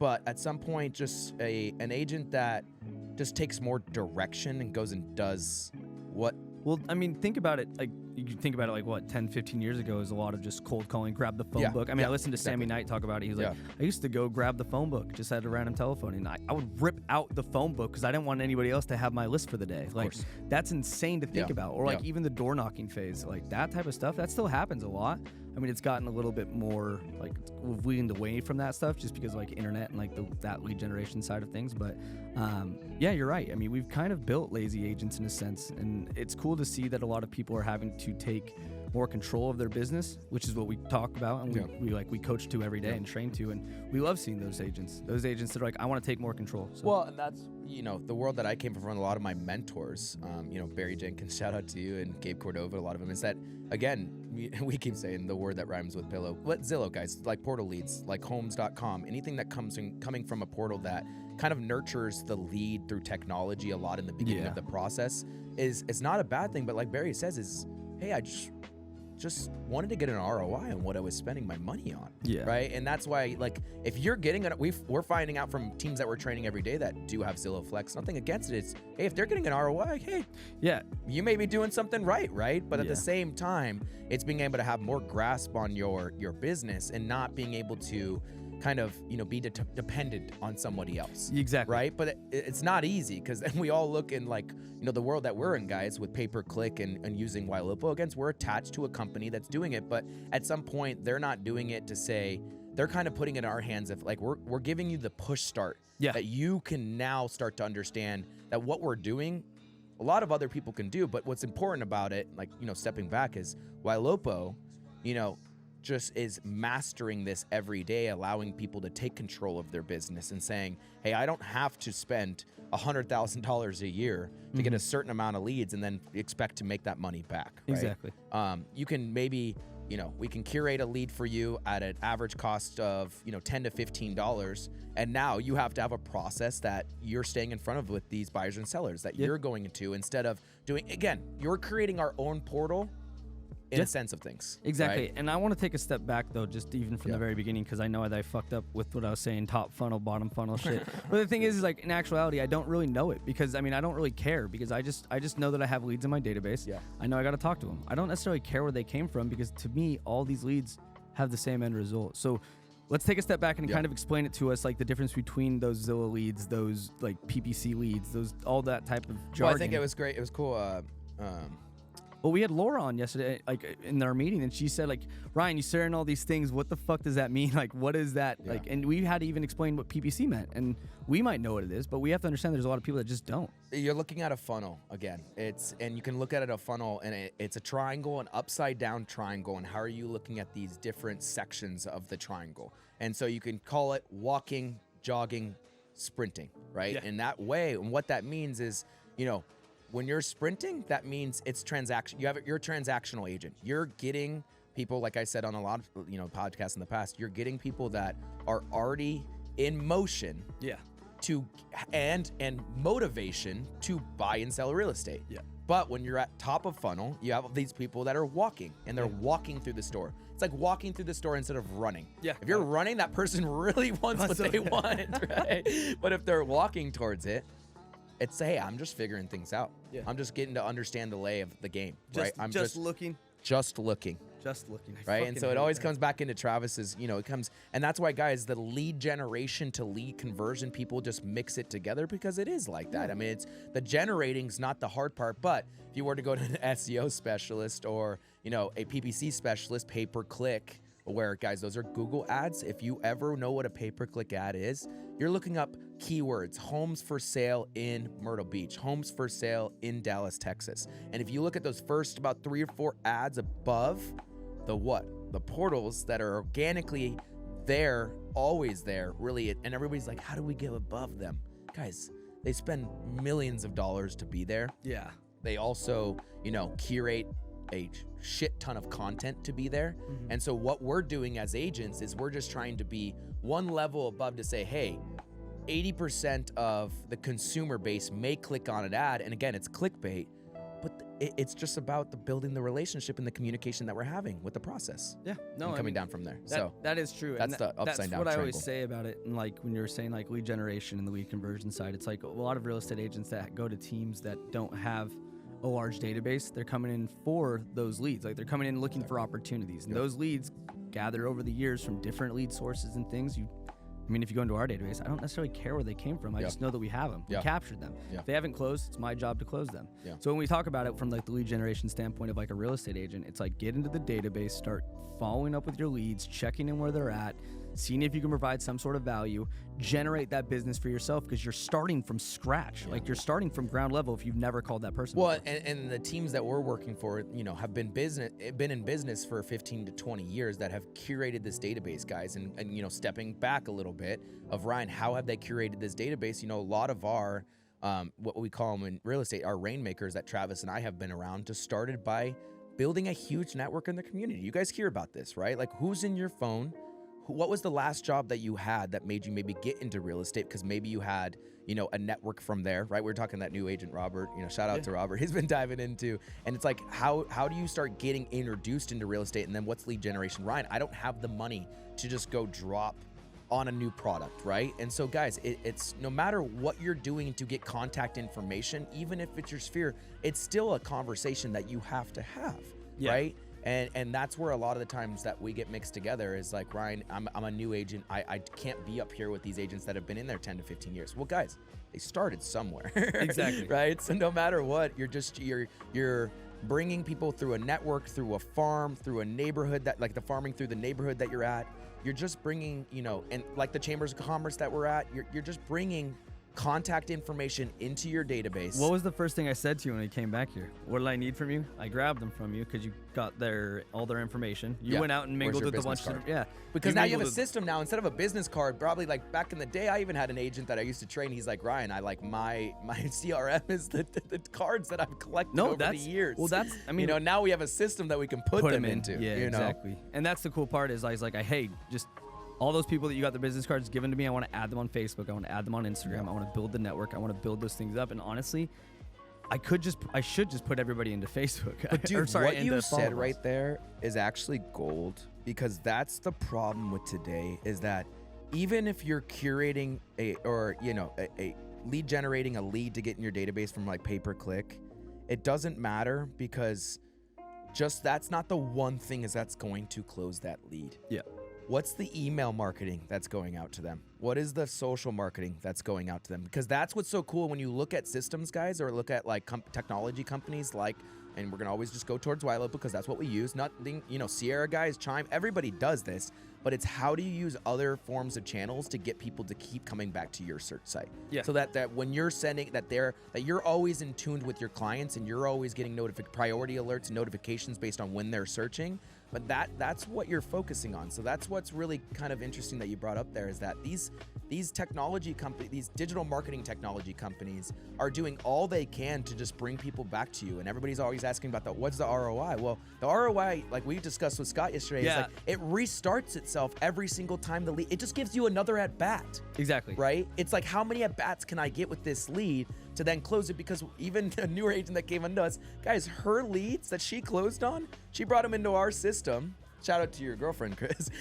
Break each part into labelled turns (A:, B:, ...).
A: but at some point, just an agent that just takes more direction and goes and does what.
B: Well, I mean, think about it. Like, you can think about it like, what, 10, 15 years ago is a lot of just cold calling, grab the phone book. I mean, I listened to Sammy Knight talk about it. He was like, I used to go grab the phone book, just had a random telephone. And I would rip out the phone book because I didn't want anybody else to have my list for the day. Like, that's insane to think about. Or like even the door knocking phase, like that type of stuff, that still happens a lot. I mean, it's gotten a little bit more, like, we've weaned away from that stuff just because of, like, internet and, like, that lead generation side of things. But, yeah, you're right. I mean, we've kind of built lazy agents in a sense. And it's cool to see that a lot of people are having to take more control of their business, which is what we talk about and we coach to every day and train to. And we love seeing those agents that are like, I want to take more control. So.
A: Well, and that's, the world that I came from, a lot of my mentors, Barry Jenkins, shout out to you, and Gabe Cordova, a lot of them, is that, again, we keep saying the word that rhymes with pillow. Let Zillow, guys, like portal leads, like homes.com, anything that coming from a portal that kind of nurtures the lead through technology a lot in the beginning of the process is not a bad thing. But like Barry says, is, hey, I just wanted to get an ROI on what I was spending my money on. Yeah. Right. And that's why, like, if you're getting it, we're finding out from teams that we're training every day that do have Zillow Flex, nothing against it. It's, hey, if they're getting an ROI, hey, you may be doing something right. But at the same time, it's being able to have more grasp on your business and not being able to kind of, be dependent on somebody else.
B: Exactly.
A: Right. But it's not easy because we all look in, like, the world that we're in, guys, with pay-per-click and using YLOPO. Again, we're attached to a company that's doing it. But at some point, they're not doing it to say, they're kind of putting it in our hands of, like, we're giving you the push start that you can now start to understand that what we're doing, a lot of other people can do. But what's important about it, like, stepping back, is YLOPO, just is mastering this every day, allowing people to take control of their business and saying, hey, I don't have to spend $100,000 a year to get a certain amount of leads and then expect to make that money back. Right?
B: Exactly.
A: You can maybe, we can curate a lead for you at an average cost of, $10 to $15. And now you have to have a process that you're staying in front of with these buyers and sellers that you're going into, instead of doing, again, you're creating our own portal in a sense of things.
B: Exactly.
A: Right?
B: And I want to take a step back, though, just even from the very beginning, because I know that I fucked up with what I was saying, top funnel, bottom funnel shit. But the thing is like, in actuality, I don't really know it because, I mean, I don't really care because I just know that I have leads in my database. Yeah. I know I got to talk to them. I don't necessarily care where they came from because, to me, all these leads have the same end result. So let's take a step back and kind of explain it to us, like the difference between those Zillow leads, those like PPC leads, those all that type of jargon.
A: Well, I think it was great. It was cool.
B: Well, we had Laura on yesterday, like in our meeting, and she said, like, Ryan, you sharing all these things. What the fuck does that mean? Like, what is that? Yeah. Like, and we had to even explain what PPC meant. And we might know what it is, but we have to understand there's a lot of people that just don't.
A: You're looking at a funnel again. And you can look at it a funnel, and it's a triangle, an upside down triangle. And how are you looking at these different sections of the triangle? And so you can call it walking, jogging, sprinting, right? In that way, and what that means is, when you're sprinting, that means it's transaction. You're a transactional agent. You're getting people, like I said on a lot of podcasts in the past, you're getting people that are already in motion. Yeah. And motivation to buy and sell real estate. Yeah. But when you're at top of funnel, you have these people that are walking, and they're walking through the store. It's like walking through the store instead of running. Yeah. If you're running, that person really wants what they want, right? But if they're walking towards it, it's, hey, I'm just figuring things out. Yeah. I'm just getting to understand the lay of the game, right? I'm
B: just looking.
A: Just looking. Right? And so it always comes back into Travis's, it comes, and that's why, guys, the lead generation to lead conversion, people just mix it together because it is like that. I mean, it's the generating's not the hard part, but if you were to go to an SEO specialist or, a PPC specialist, pay-per-click, where, guys, those are Google ads. If you ever know what a pay-per-click ad is, you're looking up keywords, homes for sale in Myrtle Beach, homes for sale in Dallas, Texas. And if you look at those first about 3 or 4 ads above, the portals that are organically there, always there, really, and everybody's like, how do we get above them? Guys, they spend millions of dollars to be there. Yeah. They also, curate a shit ton of content to be there. Mm-hmm. And so what we're doing as agents is we're just trying to be one level above to say, hey, 80% of the consumer base may click on an ad. And again, it's clickbait, but it's just about the building the relationship and the communication that we're having with the process.
B: Yeah, no,
A: and coming down from there.
B: That is true.
A: That's the upside down
B: That's what
A: triangle.
B: I always say about it. And like when you're saying like lead generation and the lead conversion side, it's like a lot of real estate agents that go to teams that don't have a large database. They're coming in for those leads. Like they're coming in looking for opportunities, and those leads gather over the years from different lead sources and things. I mean, if you go into our database, I don't necessarily care where they came from. I just know that we have them. We captured them. If they haven't closed, it's my job to close them. So when we talk about it from like the lead generation standpoint of like a real estate agent, it's like get into the database, start following up with your leads, checking in where they're at, seeing if you can provide some sort of value, generate that business for yourself because you're starting from scratch. Like you're starting from ground level if you've never called that person.
A: Well, and the teams that we're working for, have been in business for 15 to 20 years that have curated this database, guys. And stepping back a little bit of Ryan, how have they curated this database? A lot of our, what we call them in real estate, our rainmakers that Travis and I have been around, just started by building a huge network in the community. You guys hear about this, right? Like who's in your phone? What was the last job that you had that made you maybe get into real estate? Because maybe you had, a network from there, right? We're talking that new agent, Robert, shout out to Robert. He's been diving into, and it's like, how do you start getting introduced into real estate? And then what's lead generation? Ryan, I don't have the money to just go drop on a new product, right? And so guys, it's no matter what you're doing to get contact information, even if it's your sphere, it's still a conversation that you have to have, right? And that's where a lot of the times that we get mixed together is like, Ryan, I'm a new agent. I can't be up here with these agents that have been in there 10 to 15 years. Well, guys, they started somewhere.
B: Exactly.
A: Right? So no matter what, you're bringing people through a network, through a farm, through a neighborhood that like the farming through the neighborhood that you're at. You're just bringing, and like the chambers of commerce that we're at, you're just bringing contact information into your database.
B: What was the first thing I said to you when you came back here? What did I need from you? I grabbed them from you because you got all their information. You went out and mingled with a bunch of
A: because now you have a system now instead of a business card. Probably like back in the day, I even had an agent that I used to train. He's like, Ryan, I like my CRM is the cards that I've collected over the years.
B: Well, that's
A: now we have a system that we can put them into.
B: Yeah, exactly. And that's the cool part is I was like, hey, just all those people that you got their business cards given to me, I want to add them on Facebook. I want to add them on Instagram. I want to build the network. I want to build those things up. And honestly, I should just put everybody into Facebook.
A: But dude, what you said right there is actually gold, because that's the problem with today is that even if you're curating a lead generating a lead to get in your database from like pay-per-click, it doesn't matter because just that's not the one thing that's going to close that lead.
B: Yeah.
A: What's the email marketing that's going out to them? What is the social marketing that's going out to them? Because that's what's so cool when you look at systems guys or look at like technology companies like, and we're going to always just go towards Zillow because that's what we use. Nothing, Sierra guys, Chime, everybody does this, but it's how do you use other forms of channels to get people to keep coming back to your search site?
B: Yeah.
A: So that when you're sending that you're always in tune with your clients and you're always getting priority alerts and notifications based on when they're searching. But that's what you're focusing on. So that's what's really kind of interesting that you brought up there is that these technology companies, these digital marketing technology companies are doing all they can to just bring people back to you. And everybody's always asking about what's the ROI? Well, the ROI, like we discussed with Scott yesterday, is like it restarts itself every single time the lead. It just gives you another at bat.
B: Exactly.
A: Right? It's like how many at bats can I get with this lead to then close it? Because even a newer agent that came into us, guys, her leads that she closed on, she brought them into our system. Shout out to your girlfriend, Chris.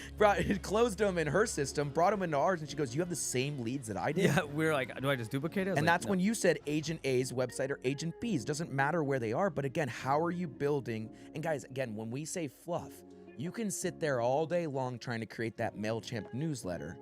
A: Closed them in her system, brought them into ours, and she goes, you have the same leads that I did?
B: Yeah, we're like, do I just duplicate it?
A: And that's when you said Agent A's website or Agent B's. Doesn't matter where they are, but again, how are you building? And guys, again, when we say fluff, you can sit there all day long trying to create that MailChimp newsletter.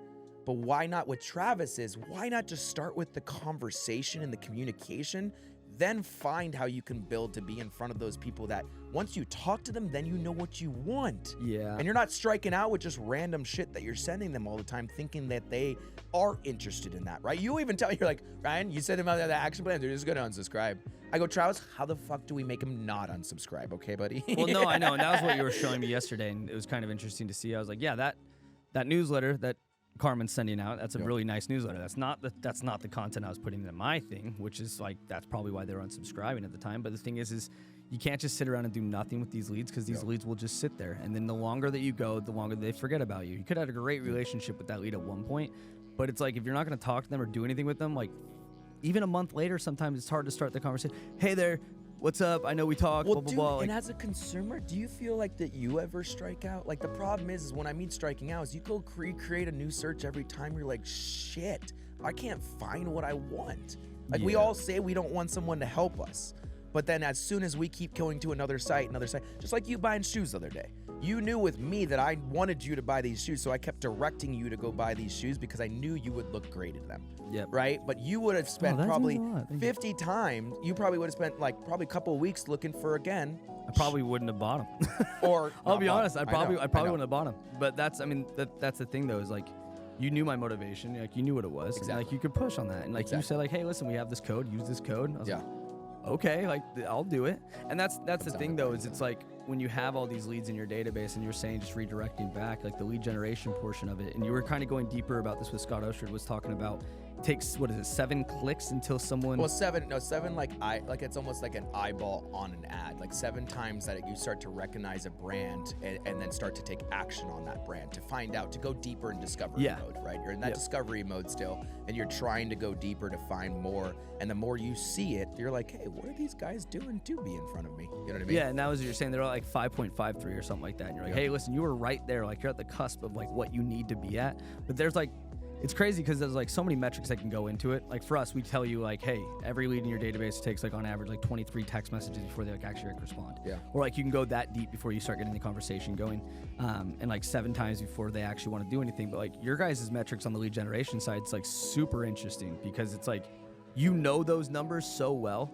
A: But why not with Travis's? Why not just start with the conversation and the communication, then find how you can build to be in front of those people that once you talk to them, then you know what you want.
B: Yeah.
A: And you're not striking out with just random shit that you're sending them all the time thinking that they are interested in that, right? You even tell you're like, Ryan, you send them out the action plan, they're just going to unsubscribe. I go, Travis, how the fuck do we make them not unsubscribe? Okay, buddy?
B: Well, no, I know. And that was what you were showing me yesterday. And it was kind of interesting to see. I was like, yeah, that newsletter that Carmen's sending out, that's a really nice newsletter. That's not the content I was putting in my thing, which is like that's probably why they were unsubscribing at the time. But the thing is you can't just sit around and do nothing with these leads because these leads will just sit there. And then the longer that you go, the longer they forget about you. You could have a great relationship with that lead at one point, but it's like if you're not going to talk to them or do anything with them, like even a month later, sometimes it's hard to start the conversation. Hey there, what's up? I know we talk,
A: well,
B: blah, blah,
A: dude,
B: blah.
A: And as a consumer, do you feel like that you ever strike out? Like, the problem is when I mean striking out is you go create a new search every time. You're like, shit, I can't find what I want. Like, we all say we don't want someone to help us. But then as soon as we keep going to another site, just like you buying shoes the other day. You knew with me that I wanted you to buy these shoes, so I kept directing you to go buy these shoes because I knew you would look great in them.
B: Yep.
A: Right? But you would have spent probably 50 times. You probably would have spent like probably a couple of weeks looking for again.
B: I probably wouldn't have bought them.
A: Or
B: I'll be honest, I probably wouldn't have bought them. But that's the thing though, is like, you knew my motivation, like you knew what it was.
A: Exactly.
B: And, like, you could push on that. And like you said, like, hey, listen, we have this code, use this code. I was like, okay, like I'll do it. And that's the thing though, is it's like when you have all these leads in your database and you're saying just redirecting back, like the lead generation portion of it, and you were kind of going deeper about this with Scott Oshard was talking about, takes, what is it, 7 clicks until someone...
A: Well, 7, like it's almost like an eyeball on an ad, like 7 times that you start to recognize a brand and then start to take action on that brand to find out, to go deeper in discovery mode, right? You're in that discovery mode still, and you're trying to go deeper to find more, and the more you see it, you're like, hey, what are these guys doing to be in front of me? You know what I mean?
B: Yeah, and that was what you're saying, they're all like 5.53 or something like that, and you're like, hey, listen, you were right there, like you're at the cusp of like what you need to be at, but there's like, it's crazy because there's like so many metrics that can go into it. Like for us, we tell you like, hey, every lead in your database takes like on average like 23 text messages before they like actually like respond.
A: Yeah.
B: Or like you can go that deep before you start getting the conversation going, and like 7 times before they actually want to do anything. But like your guys' metrics on the lead generation side, it's like super interesting because it's like, you know those numbers so well,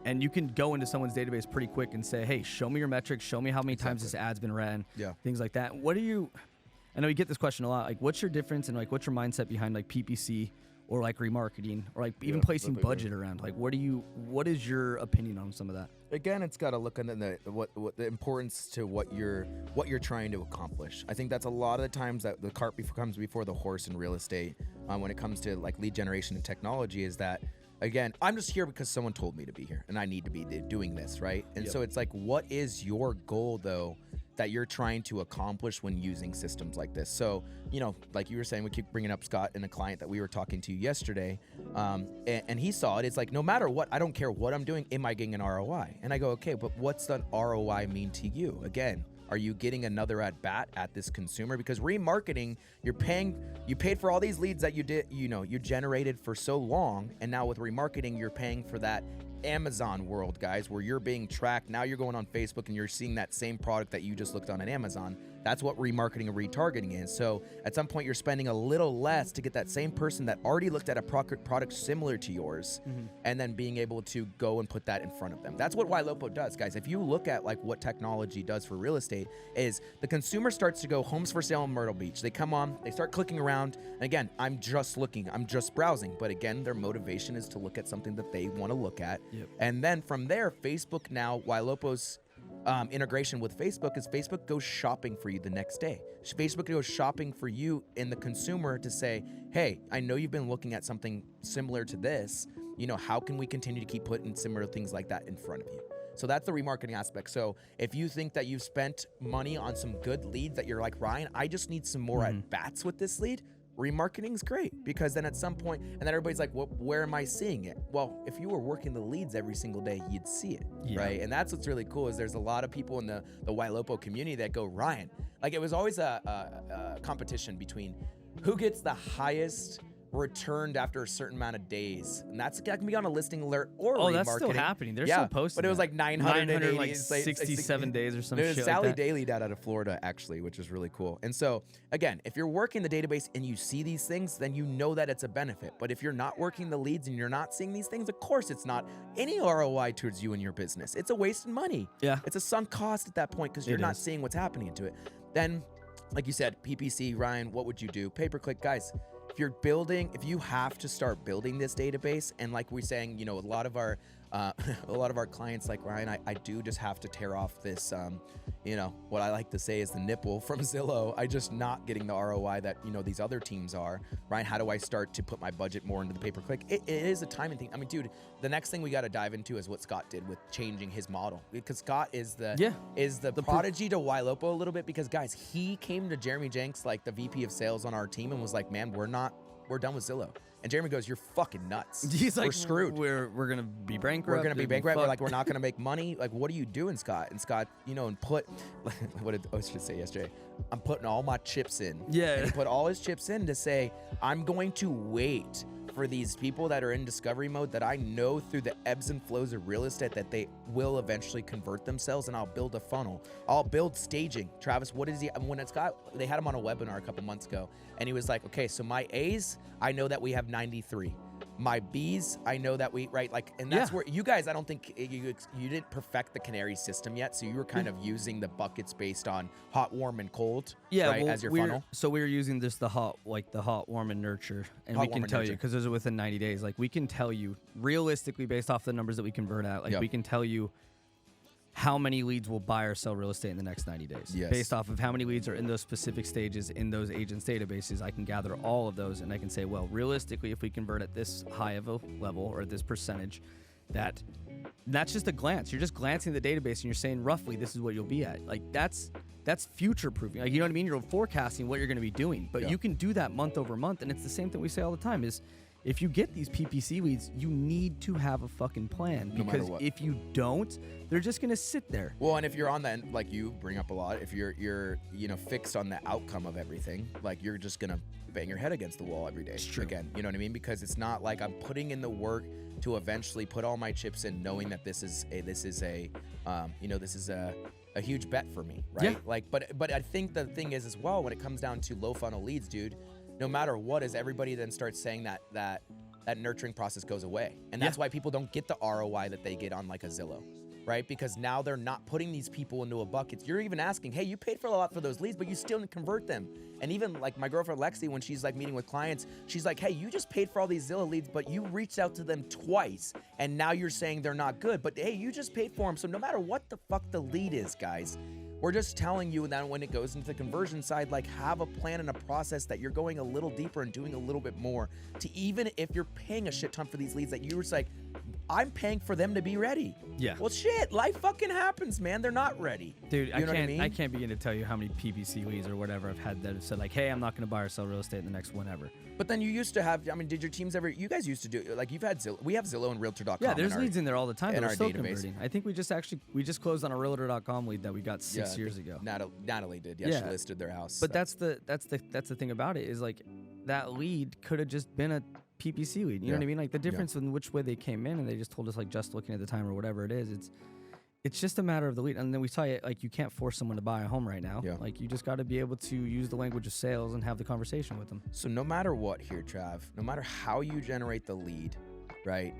B: and you can go into someone's database pretty quick and say, hey, show me your metrics, show me how many times this ad's been ran, things like that. What do you... I know you get this question a lot. Like, what's your difference and like what's your mindset behind like PPC or like remarketing or like even placing budget around? Like, what is your opinion on some of that?
A: Again, it's got to look into what the importance to what you're trying to accomplish. I think that's a lot of the times that the cart comes before the horse in real estate when it comes to like lead generation and technology. Is that, again, I'm just here because someone told me to be here and I need to be doing this, right? And so it's like, what is your goal though that you're trying to accomplish when using systems like this? So, you know, like you were saying, we keep bringing up Scott and a client that we were talking to yesterday, and he saw it. It's like, no matter what, I don't care what I'm doing, am I getting an ROI? And I go, okay, but what's the ROI mean to you? Again, are you getting another at bat at this consumer? Because remarketing, you paid for all these leads that you generated for so long, and now with remarketing, you're paying for that Amazon world, guys, where you're being tracked. Now you're going on Facebook and you're seeing that same product that you just looked on Amazon. That's what remarketing and retargeting is. So at some point you're spending a little less to get that same person that already looked at a product similar to yours, and then being able to go and put that in front of them. That's what YLOPO does, guys. If you look at like what technology does for real estate, is the consumer starts to go homes for sale in Myrtle Beach. They come on, they start clicking around, and again, I'm just looking, I'm just browsing, but again, their motivation is to look at something that they want to look at. And then from there, Facebook now, YLOPO's integration with Facebook is Facebook goes shopping for you the next day. Facebook goes shopping for you in the consumer to say, hey, I know you've been looking at something similar to this. You know, how can we continue to keep putting similar things like that in front of you? So that's the remarketing aspect. So if you think that you've spent money on some good leads that you're like, Ryan, I just need some more at bats with this lead, remarketing is great, because then at some point, and then everybody's like, well, where am I seeing it? Well, if you were working the leads every single day, you'd see it, right? And that's what's really cool, is there's a lot of people in the YLOPO community that go, Ryan, like it was always a competition between who gets the highest returned after a certain amount of days, and that can be on a listing alert or remarketing.
B: That's still happening. They're still posting,
A: but it was like
B: 967 days or something.
A: There's Sally Daly out of Florida, actually, which is really cool. And so again, if you're working the database and you see these things, then you know that it's a benefit. But if you're not working the leads and you're not seeing these things, of course it's not any ROI towards you and your business. It's a waste of money. It's a sunk cost at that point, because you're not seeing what's happening to it. Then, like you said, PPC, Ryan, what would you do? Pay-per-click, guys. If you have to start building this database, and like we're saying, you know, a lot of our clients, like Ryan, I do just have to tear off this, you know, what I like to say is the nipple from Zillow. I just not getting the ROI that, you know, these other teams are. Ryan, how do I start to put my budget more into the pay-per-click? It is a timing thing. I mean, dude, the next thing we got to dive into is what Scott did with changing his model, because Scott is the prodigy to YLOPO a little bit, because guys, he came to Jeremy Jenks, like the VP of sales on our team, and was like, man, we're not we're done with Zillow. And Jeremy goes, you're fucking nuts.
B: He's like,
A: we're screwed.
B: We're going to be bankrupt.
A: We're going to be bankrupt. We're like, we're not going to make money. Like, what are you doing, Scott? And Scott, and what did I should say yesterday? I'm putting all my chips in.
B: Yeah.
A: And he put all his chips in to say, I'm going to wait for these people that are in discovery mode that I know through the ebbs and flows of real estate that they will eventually convert themselves, and I'll build a funnel. I'll build staging. Travis, what is he? When it's got, they had him on a webinar a couple months ago, and he was like, okay, so my A's, I know that we have 93. My B's, I know that we, right? Like, and that's where you guys, I don't think you didn't perfect the canary system yet. So you were kind of using the buckets based on hot, warm, and cold, right, as your funnel.
B: So we were using just the hot, warm, and nurture. And we can tell you, because those are within 90 days, like we can tell you realistically based off the numbers that we convert at, like we can tell you how many leads will buy or sell real estate in the next 90 days.
A: Yes.
B: Based off of how many leads are in those specific stages in those agents' databases, I can gather all of those and I can say, well, realistically, if we convert at this high of a level or at this percentage, that's just a glance. You're just glancing at the database and you're saying roughly this is what you'll be at. Like that's future proofing. Like, you know what I mean? You're forecasting what you're going to be doing, but you can do that month over month. And it's the same thing we say all the time is, if you get these PPC leads, you need to have a fucking plan, because if you don't, they're just going to sit there.
A: Well, and if you're on that, like you bring up a lot, if you're fixed on the outcome of everything, like you're just going to bang your head against the wall every day.
B: It's true.
A: Again, you know what I mean? Because it's not like I'm putting in the work to eventually put all my chips in, knowing that this is a huge bet for me, right?
B: Yeah.
A: Like, but I think the thing is as well, when it comes down to low funnel leads, dude, no matter what, is everybody then starts saying that nurturing process goes away. And that's why people don't get the ROI that they get on like a Zillow, right? Because now they're not putting these people into a bucket. You're even asking, hey, you paid for a lot for those leads, but you still didn't convert them. And even like my girlfriend Lexi, when she's like meeting with clients, she's like, hey, you just paid for all these Zillow leads, but you reached out to them twice. And now you're saying they're not good, but hey, you just paid for them. So no matter what the fuck the lead is, guys, we're just telling you that when it goes into the conversion side, like have a plan and a process that you're going a little deeper and doing a little bit more to, even if you're paying a shit ton for these leads, that you're just like, I'm paying for them to be ready.
B: Yeah.
A: Well, shit, life fucking happens, man. They're not ready.
B: Dude, I can't begin to tell you how many PPC leads or whatever I've had that have said like, hey, I'm not going to buy or sell real estate in the next whenever.
A: But then you used to have, I mean, did your teams ever, you guys used to do, like you've had Zillow, we have Zillow and Realtor.com.
B: Yeah, there's leads in there all the time
A: in
B: that
A: our
B: are still
A: database.
B: converting. I think we just closed on a Realtor.com lead that we got 6 years ago.
A: Natalie did. Yeah, she listed their house.
B: But that's the thing about it is like that lead could have just been a PPC lead. You know what I mean? Like the difference in which way they came in, and they just told us like just looking at the time or whatever it is. It's just a matter of the lead. And then we tell you, like, you can't force someone to buy a home right now. Yeah. Like, you just got to be able to use the language of sales and have the conversation with them. So
A: no matter what here, Trav, no matter how you generate the lead, right,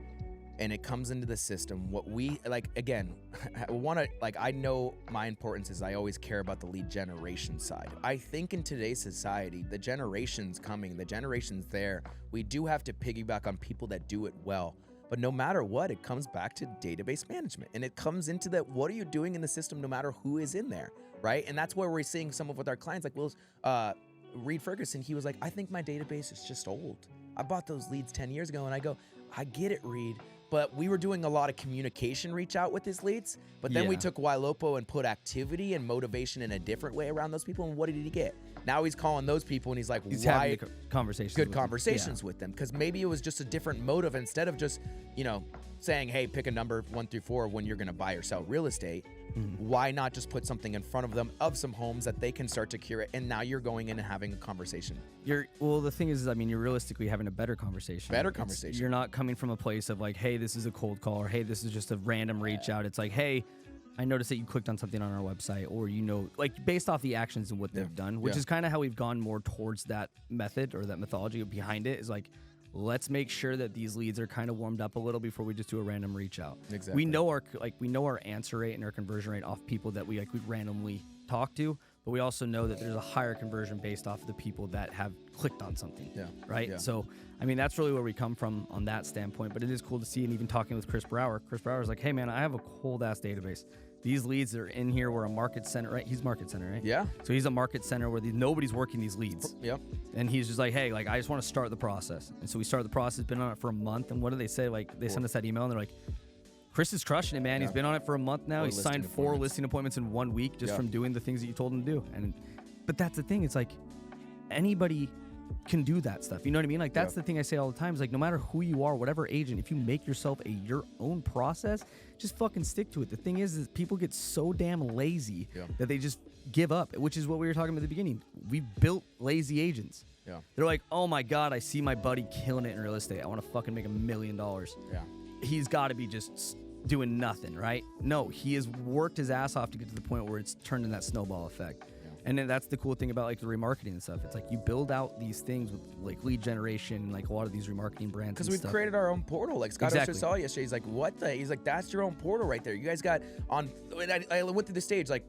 A: and it comes into the system, what we, like, again, I know my importance is I always care about the lead generation side. I think in today's society, the generation's coming, the generation's there. We do have to piggyback on people that do it well. But no matter what, it comes back to database management, and it comes into that, what are you doing in the system no matter who is in there, right? And that's where we're seeing some of with our clients, like Reed Ferguson, he was like, I think my database is just old. I bought those leads 10 years ago, and I go, I get it, Reed. But we were doing a lot of communication reach out with his leads. But then we took Wailopo and put activity and motivation in a different way around those people. And what did he get? Now he's calling those people and he's like,
B: he's having good
A: conversations with them. Because maybe it was just a different motive. Instead of just, saying, hey, pick a number 1 through 4 when you're going to buy or sell real estate. Why not just put something in front of them of some homes that they can start to curate, and now you're going in and having a conversation.
B: The thing is, I mean, you're realistically having a better conversation. You're not coming from a place of like, hey, this is a cold call, or hey, this is just a random reach out. It's like, hey, I noticed that you clicked on something on our website, or like based off the actions and what they've done, which is kind of how we've gone more towards that method or that methodology behind it. Is like, let's make sure that these leads are kind of warmed up a little before we just do a random reach out.
A: Exactly.
B: We know our answer rate and our conversion rate off people that we randomly talk to, but we also know that there's a higher conversion based off of the people that have clicked on something.
A: Yeah.
B: Right. Yeah. So, I mean, that's really where we come from on that standpoint. But it is cool to see, and even talking with Chris Brower. Chris Brower's like, hey man, I have a cold ass database. These leads are in here. We're a market center, right? He's market center, right?
A: Yeah.
B: So he's a market center where nobody's working these leads.
A: Yep.
B: And he's just like, hey, like, I just want to start the process. And so we started the process, been on it for a month. And what do they say? Like, they send us that email and they're like, Chris is crushing it, man. Yeah. He's been on it for a month now. He's signed 4 listing appointments in 1 week just from doing the things that you told him to do. But that's the thing. It's like anybody can do that stuff. You know what I mean? Like, that's the thing I say all the time is like, no matter who you are, whatever agent, if you make yourself your own process, just fucking stick to it. The thing is people get so damn lazy that they just give up, which is what we were talking about at the beginning. We built lazy agents. Yeah. They're like, oh my God, I see my buddy killing it in real estate. I want to fucking make $1 million. Yeah. He's got to be just doing nothing, right? No, he has worked his ass off to get to the point where it's turned in that snowball effect. And then that's the cool thing about like the remarketing and stuff. It's like you build out these things with like lead generation and like a lot of these remarketing brands.
A: Because we've created our own portal. Like Scott Oster saw yesterday. He's like, what the? He's like, that's your own portal right there. You guys got on. I went through the stage like,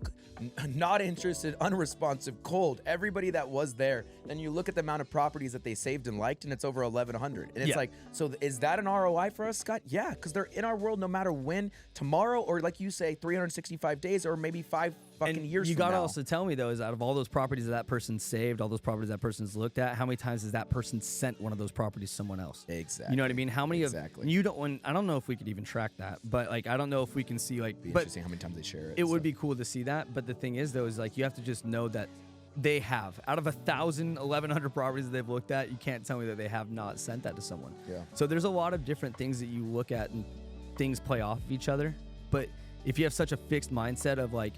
A: not interested, unresponsive, cold. Everybody that was there. Then you look at the amount of properties that they saved and liked, and it's over 1,100. And it's like, so is that an ROI for us, Scott? Yeah, because they're in our world no matter when, tomorrow, or like you say, 365 days, or maybe 5 fucking years.
B: You
A: got
B: to also tell me though, is out of all those properties that person saved, all those properties that person's looked at, how many times has that person sent one of those properties to someone else?
A: Exactly.
B: You know what I mean? How many of you don't? I don't know if we could even track that, but like I don't know if we can see like.
A: Be interesting how many times they share it.
B: It would be cool to see that, but the thing is though, is like you have to just know that they have out of 1,000, 1,100 properties that they've looked at, you can't tell me that they have not sent that to someone. Yeah. So there's a lot of different things that you look at and things play off of each other, but if you have such a fixed mindset of like,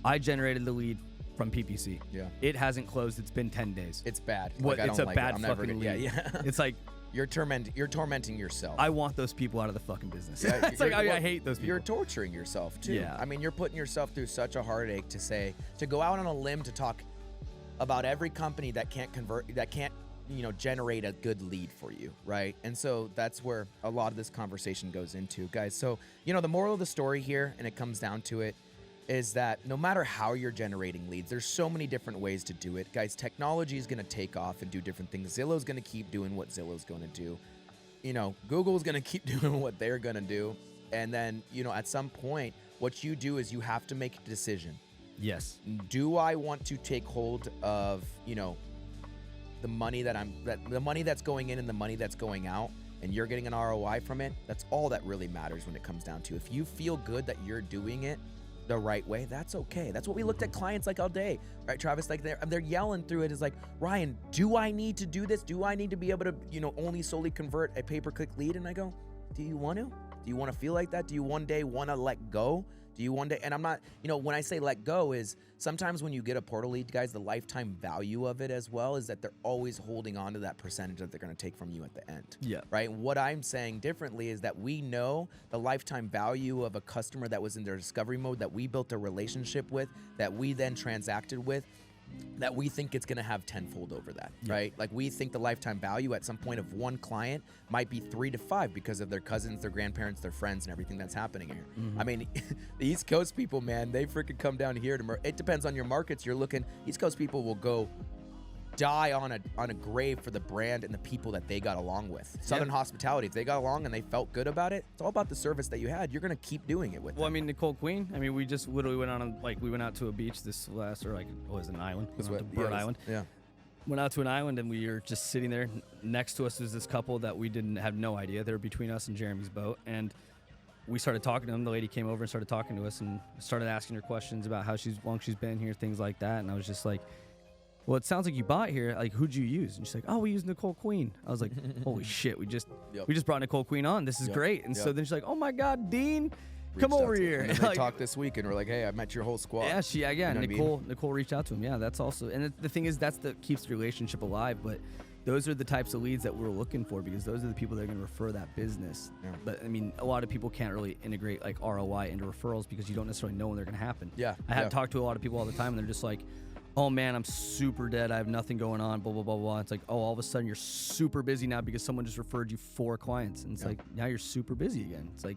B: I generated the lead from PPC. Yeah. It hasn't closed. It's been 10 days.
A: It's bad.
B: What? It's a bad fucking lead.
A: Yeah.
B: It's like
A: you're tormenting yourself.
B: I want those people out of the fucking business. Yeah, it's like I hate those people.
A: You're torturing yourself too.
B: Yeah.
A: I mean, you're putting yourself through such a heartache to go out on a limb to talk about every company that can't generate a good lead for you, right? And so that's where a lot of this conversation goes into, guys. So, the moral of the story here, and it comes down to it, is that no matter how you're generating leads, there's so many different ways to do it. Guys, technology is going to take off and do different things. Zillow's going to keep doing what Zillow's going to do. Google's going to keep doing what they're going to do. And then, at some point, what you do is you have to make a decision.
B: Yes.
A: Do I want to take hold of, the money the money that's going in and the money that's going out, and you're getting an ROI from it? That's all that really matters when it comes down to. If you feel good that you're doing it the right way, that's okay. That's what we looked at clients like all day, right, Travis? Like they're yelling through it. Is like, Ryan, do I need to do this? Do I need to be able to, only solely convert a pay-per-click lead? And I go, do you want to? Do you want to feel like that? Do you one day want to let go? Do you one day? And I'm not, when I say let go, is sometimes when you get a portal lead, guys, the lifetime value of it as well is that they're always holding on to that percentage that they're going to take from you at the end.
B: Yeah.
A: Right. And what I'm saying differently is that we know the lifetime value of a customer that was in their discovery mode, that we built a relationship with, that we then transacted with, that we think it's going to have tenfold over that, right? Like we think the lifetime value at some point of one client might be 3 to 5 because of their cousins, their grandparents, their friends, and everything that's happening here. Mm-hmm. I mean, the East Coast people, man, they freaking come down here it depends on your markets. You're looking, East Coast people will go die on a grave for the brand and the people that they got along with. Southern hospitality, if they got along and they felt good about it, it's all about the service that you had. You're gonna keep doing it with them.
B: I mean, Nicole Queen, we just literally went on we went out to a beach this last, or was it an island? We went to Bird Island.
A: Yeah.
B: Went out to an island and we were just sitting there. Next to us was this couple that we didn't have no idea. They were between us and Jeremy's boat, and we started talking to them. The lady came over and started talking to us and started asking her questions about how long she's been here, things like that. And I was just like, well, it sounds like you bought here. Like, who'd you use? And she's like, oh, we used Nicole Queen. I was like, holy shit, we just brought Nicole Queen on. This is great. And so then she's like, oh my God, Dean, come over here.
A: And then they talked this week and we're like, hey, I met your whole squad.
B: Yeah, Nicole reached out to him. Yeah, that's also, and the thing is, that keeps the relationship alive. But those are the types of leads that we're looking for, because those are the people that are going to refer that business. Yeah. But I mean, a lot of people can't really integrate like ROI into referrals because you don't necessarily know when they're going to happen.
A: Yeah.
B: I have talked to a lot of people all the time and they're just like, oh man, I'm super dead. I have nothing going on, blah, blah, blah, blah. It's like, oh, all of a sudden you're super busy now because someone just referred you 4 clients. And it's like, now you're super busy again. It's like,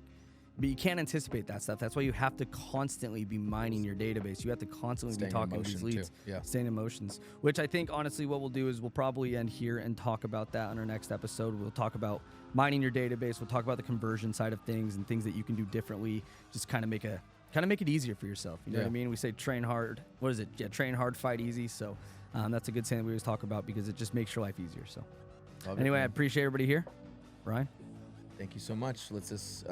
B: but you can't anticipate that stuff. That's why you have to constantly be mining your database. You have to constantly be talking to these leads. Staying in motions. Which I think, honestly, what we'll do is we'll probably end here and talk about that on our next episode. We'll talk about mining your database. We'll talk about the conversion side of things and things that you can do differently. Just kind of make it easier for yourself. You know what I mean? We say train hard. What is it? Yeah, train hard, fight easy. So that's a good saying that we always talk about because it just makes your life easier. So anyway, I appreciate everybody here. Ryan?
A: Thank you so much. Let's just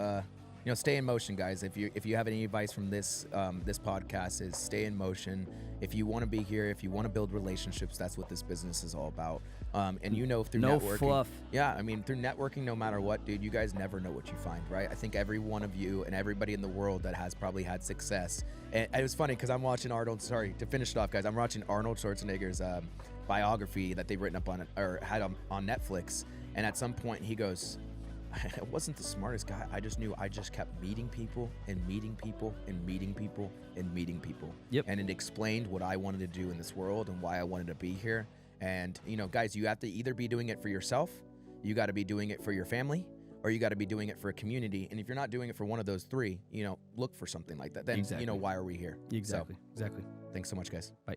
A: stay in motion, guys. If you have any advice from this this podcast, is stay in motion. If you want to be here, if you want to build relationships, that's what this business is all about. And through networking,
B: fluff.
A: Yeah, I mean, through networking, no matter what, dude, you guys never know what you find, right? I think every one of you and everybody in the world that has probably had success. And it was funny because I'm watching to finish it off, guys. I'm watching Arnold Schwarzenegger's biography that they've written up on had on Netflix. And at some point he goes, I wasn't the smartest guy. I just knew I just kept meeting people and meeting people and meeting people and meeting people.
B: Yep.
A: And it explained what I wanted to do in this world and why I wanted to be here. And, guys, you have to either be doing it for yourself, you got to be doing it for your family, or you got to be doing it for a community. And if you're not doing it for one of those three, look for something like that. Then,
B: Exactly.
A: Why are we here?
B: Exactly.
A: So, thanks so much, guys.
B: Bye.